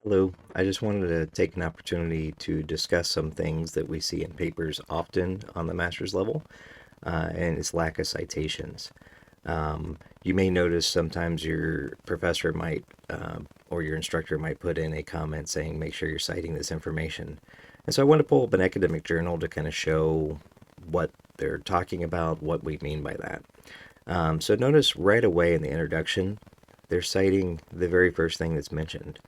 Hello. I just wanted to take an opportunity to discuss some things that we see in papers often on the master's level, and its lack of citations. You may notice sometimes your professor might, or your instructor might put in a comment saying, make sure you're citing this information. And so I want to pull up an academic journal to kind of show what they're talking about, what we mean by that. So notice right away in the introduction, they're citing the very first thing that's mentioned.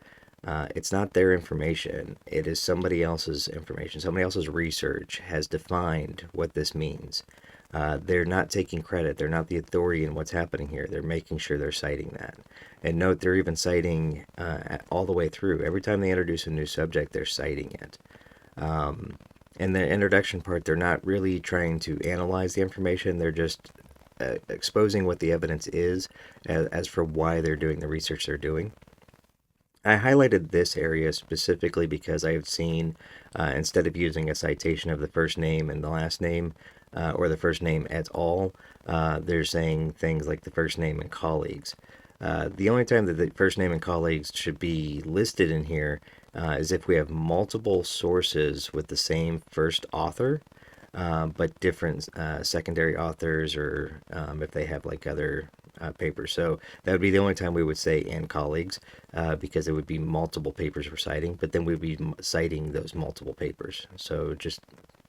It's not their information. It is somebody else's information. Somebody else's research has defined what this means. They're not taking credit. They're not the authority in what's happening here. They're making sure they're citing that. And note, they're even citing all the way through. Every time they introduce a new subject, they're citing it. In the introduction part, they're not really trying to analyze the information. They're just exposing what the evidence is as for why they're doing the research they're doing. I highlighted this area specifically because I have seen, instead of using a citation of the first name and the last name, or the first name et al., they're saying things like the first name and colleagues. The only time that the first name and colleagues should be listed in here is if we have multiple sources with the same first author, but different secondary authors, or if they have like other papers. So that would be the only time we would say and colleagues, because it would be multiple papers we're citing, but then we'd be citing those multiple papers. So just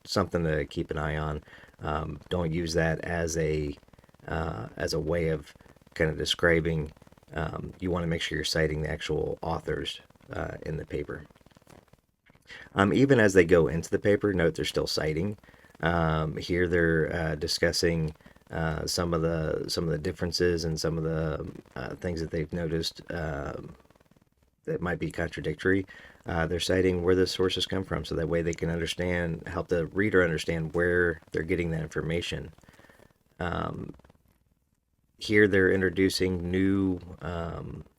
something to keep an eye on. Don't use that as a way of kind of describing. You want to make sure you're citing the actual authors in the paper. Even as they go into the paper, note they're still citing. Here they're discussing some of the differences and some of the things that they've noticed that might be contradictory. They're citing where the sources come from, so that way they can understand, help the reader understand where they're getting that information. Um, Here they're introducing new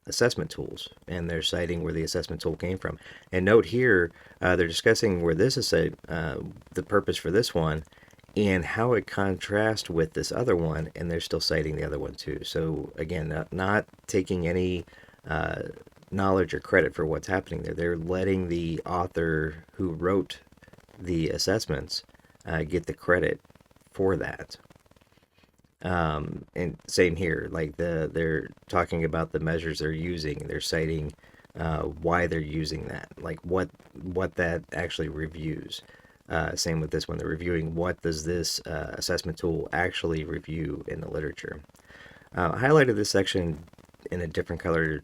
assessment tools, and they're citing where the assessment tool came from. And note here, they're discussing where this is the purpose for this one and how it contrasts with this other one, and they're still citing the other one too. So again, not taking any knowledge or credit for what's happening there. They're letting the author who wrote the assessments get the credit for that. And same here, like they're talking about the measures they're using. They're citing why they're using that, like what that actually reviews. Same with this one. They're reviewing what does this assessment tool actually review in the literature. I highlighted this section in a different color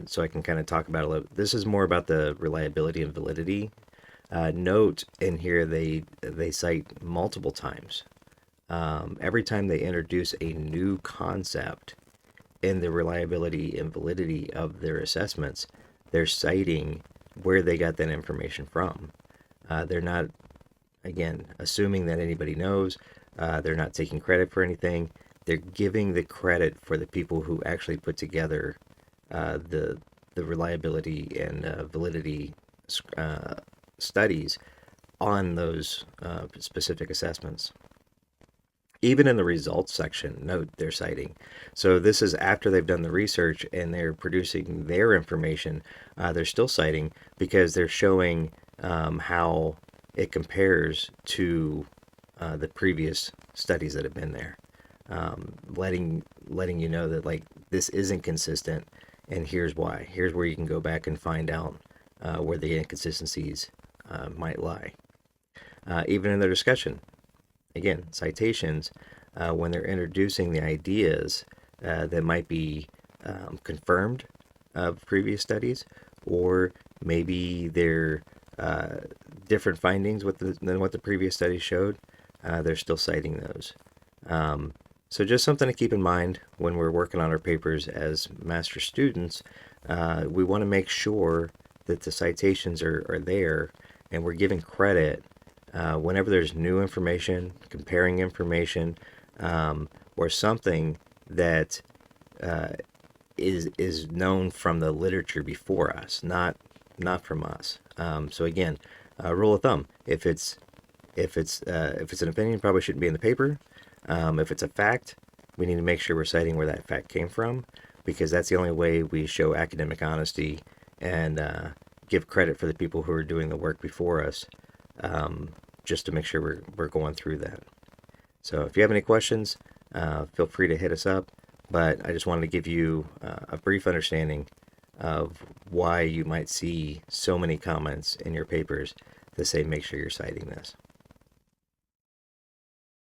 so I can kind of talk about it a little. This is more about the reliability and validity. Note in here they cite multiple times. Every time they introduce a new concept in the reliability and validity of their assessments, they're citing where they got that information from. They're not, again, assuming that anybody knows. They're not taking credit for anything. They're giving the credit for the people who actually put together the reliability and validity studies on those specific assessments. Even in the results section, note they're citing. So this is after they've done the research and they're producing their information. They're still citing because they're showing how it compares to the previous studies that have been there, letting you know that like this isn't consistent, and here's why. Here's where you can go back and find out where the inconsistencies might lie. Even in their discussion, again, citations, when they're introducing the ideas that might be confirmed of previous studies, or maybe they're different findings than what the previous study showed, they're still citing those. So just something to keep in mind when we're working on our papers as master students. We want to make sure that the citations are there and we're giving credit whenever there's new information, comparing information, or something that is known from the literature before us, not from us. So again, rule of thumb: if it's an opinion, probably shouldn't be in the paper. If it's a fact, we need to make sure we're citing where that fact came from, because that's the only way we show academic honesty and give credit for the people who are doing the work before us, just to make sure we're going through that. So if you have any questions, feel free to hit us up. But I just wanted to give you a brief understanding of why you might see so many comments in your papers that say make sure you're citing this.